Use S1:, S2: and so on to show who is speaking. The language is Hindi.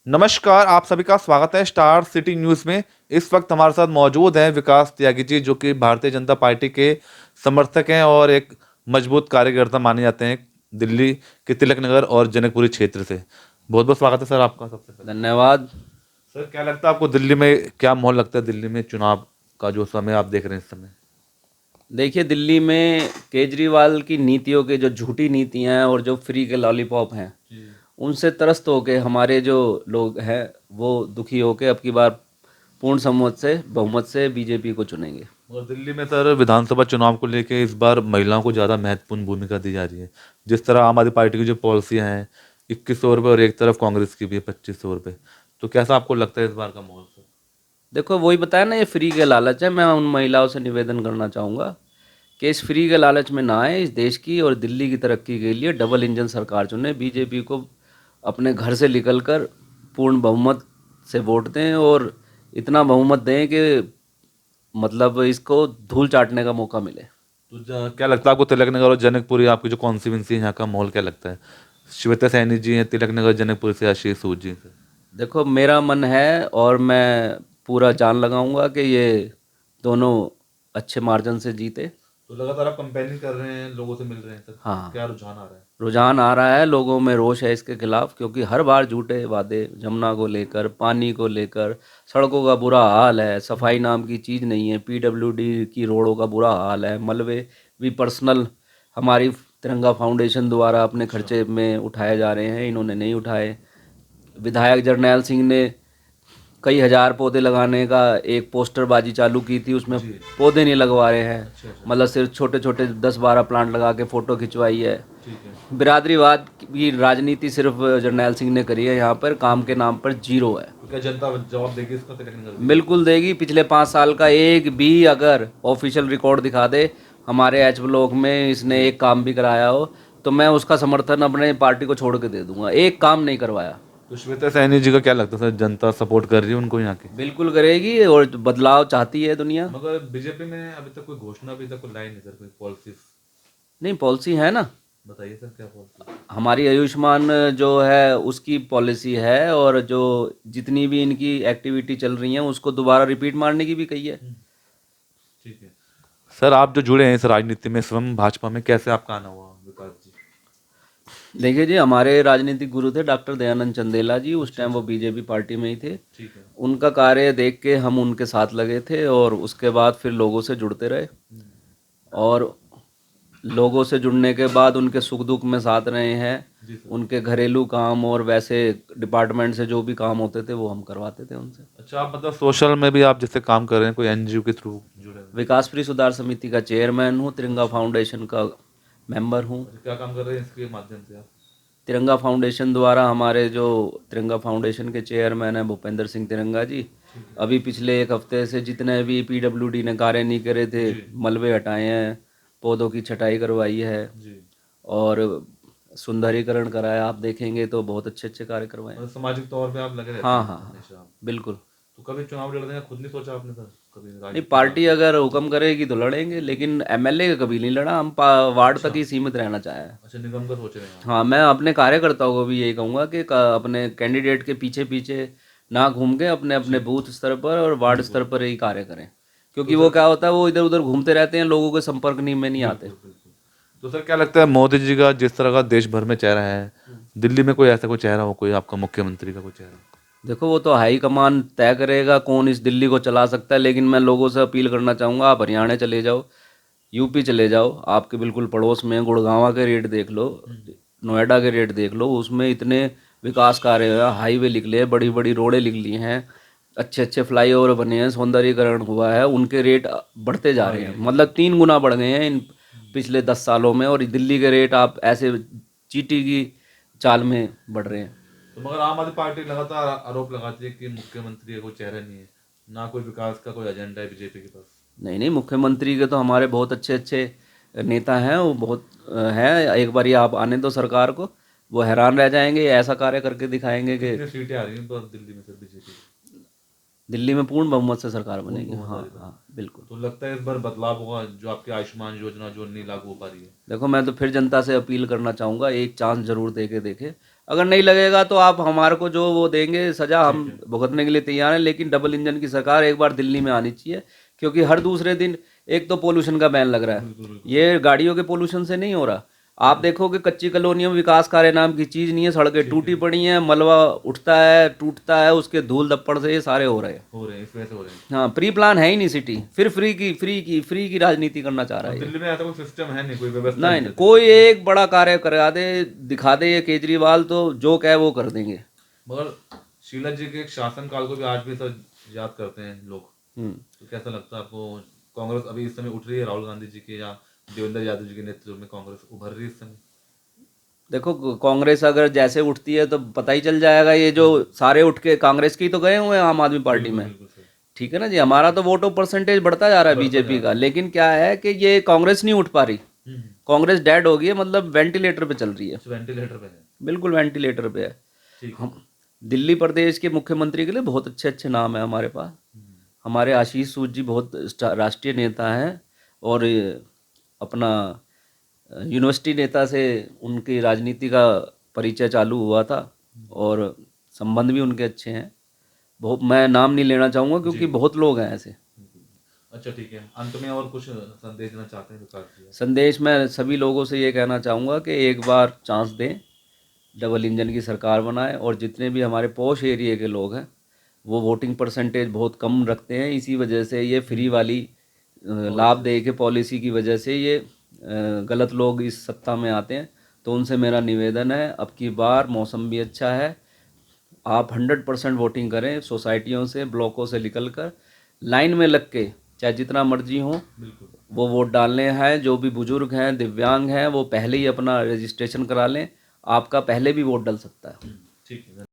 S1: नमस्कार, आप सभी का स्वागत है स्टार सिटी न्यूज़ में। इस वक्त हमारे साथ मौजूद हैं विकास त्यागी जी, जो कि भारतीय जनता पार्टी के समर्थक हैं और एक मजबूत कार्यकर्ता माने जाते हैं दिल्ली के तिलक नगर और जनकपुरी क्षेत्र से। बहुत बहुत स्वागत है सर आपका। सबसे पहले
S2: धन्यवाद।
S1: सर, क्या लगता है आपको दिल्ली में, क्या माहौल लगता है दिल्ली में चुनाव का जो समय आप देख रहे हैं इस समय?
S2: देखिए, दिल्ली में केजरीवाल की नीतियों के जो झूठी नीतियां हैं और जो फ्री के लॉलीपॉप हैं, उनसे त्रस्त होके हमारे जो लोग हैं वो दुखी होके अब की बार पूर्ण बहुमत से बीजेपी को चुनेंगे।
S1: और दिल्ली में सर विधानसभा चुनाव को लेके इस बार महिलाओं को ज़्यादा महत्वपूर्ण भूमिका दी जा रही है। जिस तरह आम आदमी पार्टी की जो पॉलिसियां हैं, 2100 रुपये, और एक तरफ कांग्रेस की भी है 2500 रुपये। तो कैसा आपको लगता है इस बार का माहौल सर?
S2: देखो, वही बताया ना, ये फ्री के लालच है। मैं उन महिलाओं से निवेदन करना चाहूँगा कि इस फ्री के लालच में ना आए। इस देश की और दिल्ली की तरक्की के लिए डबल इंजन सरकार चुने, बीजेपी को अपने घर से निकलकर पूर्ण बहुमत से वोट दें और इतना बहुमत दें कि मतलब इसको धूल चाटने का मौका मिले।
S1: तो क्या लगता है आपको तिलक नगर और जनकपुरी, आपकी जो कॉन्स्टिट्यूंसी है, यहाँ का माहौल क्या लगता है? श्वेता सैनी जी हैं तिलक नगर जनकपुरी से, आशीष सूद जी से।
S2: देखो, मेरा मन है और मैं पूरा जान लगाऊंगा कि ये दोनों अच्छे मार्जिन से जीते।
S1: तो लगातार आप कंपेनिंग कर रहे हैं, लोगों से मिल रहे हैं सर,
S2: हाँ,
S1: क्या रुझान आ रहा है?
S2: रुझान आ रहा है, लोगों में रोष है इसके खिलाफ, क्योंकि हर बार झूठे वादे, जमुना को लेकर, पानी को लेकर, सड़कों का बुरा हाल है, सफाई नाम की चीज़ नहीं है, पीडब्ल्यूडी की रोडों का बुरा हाल है, मलबे भी पर्सनल हमारी तिरंगा फाउंडेशन द्वारा अपने खर्चे में उठाए जा रहे हैं, इन्होंने नहीं उठाए। विधायक जरनैल सिंह ने कई हजार पौधे लगाने का एक पोस्टरबाजी चालू की थी, उसमें
S1: जी।
S2: पौधे नहीं लगवा रहे हैं।
S1: अच्छा अच्छा।
S2: मतलब सिर्फ छोटे छोटे 10-12 प्लांट लगा के फ़ोटो खिंचवाई है।
S1: ठीक है।
S2: बिरादरीवाद की राजनीति सिर्फ जरनैल सिंह ने करी है, यहाँ पर काम के नाम पर जीरो है।
S1: तो क्या जनता जवाब देगी इसका तिलक नगर बीजेपी?
S2: बिल्कुल देगी। पिछले 5 साल का एक भी अगर ऑफिशियल रिकॉर्ड दिखा दे हमारे एच ब्लॉक में इसने एक काम भी कराया हो, तो मैं उसका समर्थन अपने पार्टी को छोड़ के दे दूंगा। एक काम नहीं करवाया।
S1: तो श्वेता सैनी जी का क्या लगता है सर, जनता सपोर्ट कर रही है उनको यहाँ की?
S2: बिल्कुल करेगी और बदलाव चाहती है दुनिया।
S1: मगर बीजेपी में अभी तक कोई घोषणा, अभी तक कोई लाई नहीं सर, कोई पॉलिसीज
S2: नहीं, पॉलिसी है ना।
S1: बताइए सर, क्या पॉलिसी?
S2: हमारी आयुष्मान जो है उसकी पॉलिसी है, और जो जितनी भी इनकी एक्टिविटी चल रही हैं उसको दोबारा रिपीट मारने की भी कही है।
S1: ठीक है। सर, आप जो जुड़े हैं इस राजनीति में, स्वयं भाजपा में, कैसे आपका आना हुआ विकास जी?
S2: देखिए जी, हमारे राजनीतिक गुरु थे डॉक्टर दयानंद चंदेला जी, उस
S1: अच्छा
S2: टाइम वो
S1: अच्छा।
S2: बीजेपी पार्टी में ही थे।
S1: ठीक है।
S2: उनका कार्य देख के हम उनके साथ लगे थे और उसके बाद फिर लोगों से जुड़ते रहे, और लोगों से जुड़ने के बाद उनके सुख दुख में साथ रहे हैं।
S1: जी सर।
S2: उनके घरेलू काम और वैसे डिपार्टमेंट से जो भी काम होते थे वो हम करवाते थे उनसे।
S1: अच्छा, आप मतलब सोशल में भी आप जैसे काम कर रहे हैं, कोई एनजीओ के थ्रू जुड़े हुए हैं?
S2: विकास प्रिय सुधार समिति का चेयरमैन हूँ, तिरंगा फाउंडेशन का मेंबर हूँ।
S1: अच्छा, क्या काम कर रहे हैं इसके माध्यम से आप?
S2: तिरंगा फाउंडेशन द्वारा हमारे जो तिरंगा फाउंडेशन के चेयरमैन हैं भूपेंद्र सिंह तिरंगा जी, अभी पिछले एक हफ्ते से जितने भी पीडब्ल्यूडी ने कार्य नहीं करे थे,
S1: जी
S2: मलबे हटाए हैं, पौधों की छटाई करवाई है
S1: जी।
S2: और सुंदरीकरण कराया। आप देखेंगे तो बहुत अच्छे अच्छे कार्य करवाए हैं।
S1: मतलब सामाजिक तौर पे आप लगे रहते
S2: हाँ
S1: हैं
S2: हाँ हाँ,
S1: हमेशा आप?
S2: बिल्कुल।
S1: तो कभी चुनाव लड़ने का खुद नहीं सोचा आपने सर, कभी
S2: नहीं,
S1: राजनीति में
S2: पार्टी
S1: आके?
S2: अगर हुक्म करेगी तो लड़ेंगे, लेकिन एमएलए का कभी नहीं लड़ा। हम वार्ड तक
S1: अच्छा।
S2: ही सीमित रहना चाहे हैं।
S1: अच्छा, निगम का सोच रहे हैं आप?
S2: हाँ, मैं अपने कार्यकर्ताओं को भी यही कहूँगा कि अपने कैंडिडेट के पीछे पीछे ना घूम के अपने अपने
S1: जी।
S2: बूथ स्तर पर और वार्ड स्तर
S1: बिल्कुल।
S2: पर ही कार्य करें,
S1: तो
S2: क्योंकि वो
S1: सर,
S2: क्या होता है, वो इधर उधर घूमते रहते हैं, लोगों के संपर्क में नहीं आते।
S1: बिल्कुल बिल्कुल। तो सर, क्या लगता है मोदी जी का जिस तरह का देश भर में चेहरा है, दिल्ली में कोई ऐसा कोई चेहरा हो, कोई आपका मुख्यमंत्री का कोई चेहरा?
S2: देखो, वो तो हाई कमान तय करेगा कौन इस दिल्ली को चला सकता है, लेकिन मैं लोगों से अपील करना चाहूँगा, आप हरियाणा चले जाओ, यूपी चले जाओ, आपके बिल्कुल पड़ोस में गुड़गांव के रेट देख लो, नोएडा के रेट देख लो, उसमें इतने विकास कार्य हैं, हाईवे निकले हैं, बड़ी बड़ी रोडें निकली हैं, अच्छे अच्छे फ्लाईओवर बने हैं, सौंदर्यीकरण हुआ है, उनके रेट बढ़ते जा
S1: हाँ,
S2: रहे हैं,
S1: ये
S2: मतलब 3 गुना बढ़ गए हैं इन पिछले 10 सालों में, और दिल्ली के रेट आप ऐसे चींटी की चाल में बढ़ रहे हैं।
S1: तो मगर आम आदमी पार्टी लगातार आरोप लगाती है कि मुख्यमंत्री का कोई चेहरा नहीं है, ना कोई विकास का कोई एजेंडा है बीजेपी के पास।
S2: नहीं नहीं, मुख्यमंत्री के तो हमारे बहुत अच्छे अच्छे नेता हैं, वो बहुत हैं। एक बार आप आने दो सरकार को, वो हैरान रह जाएंगे, ऐसा कार्य करके दिखाएंगे कि
S1: कितनी सीटें आ रही हैं पर दिल्ली में सर बीजेपी की?
S2: दिल्ली में पूर्ण बहुमत से सरकार
S1: पूर्ण
S2: बनेगी।
S1: बहुमत
S2: हाँ
S1: वाली बात।
S2: हाँ, बिल्कुल।
S1: तो लगता है इस बार बदलाव होगा, जो आपकी आयुष्मान योजना जो नहीं लागू हो पा रही है?
S2: देखो, मैं तो फिर जनता से अपील करना चाहूँगा, एक चांस जरूर दे के देखे। अगर नहीं लगेगा तो आप हमारे को जो वो देंगे सजा, हम भुगतने के लिए तैयार हैं। लेकिन डबल इंजन की सरकार एक बार दिल्ली में आनी चाहिए, क्योंकि हर दूसरे दिन एक तो पोल्यूशन का बैन लग रहा है, ये गाड़ियों के पोल्यूशन से नहीं हो रहा। आप देखोगे कच्ची कॉलोनियों में विकास कार्य नाम की चीज नहीं है, सड़कें टूटी पड़ी हैं, मलबा उठता है टूटता है, उसके धूल धप्पड़ से ये सारे हो रहे हैं।
S1: इस वजह से हो रहे हैं।
S2: हाँ, प्री प्लान है ही नहीं सिटी, फिर फ्री की राजनीति करना चाह रहा है ये।
S1: दिल्ली में ऐसा कोई सिस्टम है नहीं, कोई व्यवस्था
S2: नहीं
S1: नहीं
S2: नहीं,
S1: है।
S2: कोई एक बड़ा कार्य करा दे, दिखा दे ये केजरीवाल, तो जो कहे वो कर देंगे।
S1: मगर शीला जी के शासन काल को भी आज भी सब याद करते हैं लोग। तो कैसा लगता है आपको, कांग्रेस अभी इस समय उठ रही है राहुल गांधी जी के या देवेंद्र यादव जी के नेतृत्व में कांग्रेस उभर रही है इस समय?
S2: देखो, कांग्रेस अगर जैसे उठती है तो पता ही चल जाएगा। ये जो सारे उठ के कांग्रेस की तो गए हुए हैं आम आदमी पार्टी में,
S1: बिल्कुल सही।
S2: ठीक है ना जी। हमारा तो वोटों परसेंटेज बढ़ता जा रहा है बीजेपी का, लेकिन क्या है कि ये कांग्रेस नहीं उठ पा रही। कांग्रेस डेड हो गई है, मतलब वेंटिलेटर पे चल रही है,
S1: वेंटिलेटर पे है।
S2: बिल्कुल वेंटिलेटर पे है।
S1: ठीक है।
S2: हम दिल्ली प्रदेश के मुख्यमंत्री के लिए बहुत अच्छे अच्छे नाम है हमारे पास। हमारे आशीष सूद जी बहुत राष्ट्रीय नेता हैं, और ये अपना यूनिवर्सिटी नेता से उनकी राजनीति का परिचय चालू हुआ था, और संबंध भी उनके अच्छे हैं। बहुत, मैं नाम नहीं लेना चाहूँगा क्योंकि बहुत लोग हैं ऐसे।
S1: अच्छा ठीक है, अंत में और कुछ संदेश देना चाहते हैं विकास जी?
S2: संदेश मैं सभी लोगों से ये कहना चाहूँगा कि एक बार चांस दें, डबल इंजन की सरकार बनाएं, और जितने भी हमारे पॉश एरिया के लोग हैं वो वोटिंग परसेंटेज बहुत कम रखते हैं, इसी वजह से ये फ्री वाली लाभ दे के पॉलिसी की वजह से ये गलत लोग इस सत्ता में आते हैं। तो उनसे मेरा निवेदन है, अब की बार मौसम भी अच्छा है, आप 100% वोटिंग करें, सोसाइटियों से ब्लॉकों से निकल कर लाइन में लग के, चाहे जितना मर्जी हो वो वोट डालने हैं। जो भी बुजुर्ग हैं, दिव्यांग हैं, वो पहले ही अपना रजिस्ट्रेशन करा लें, आपका पहले भी वोट डल सकता है।
S1: ठीक है।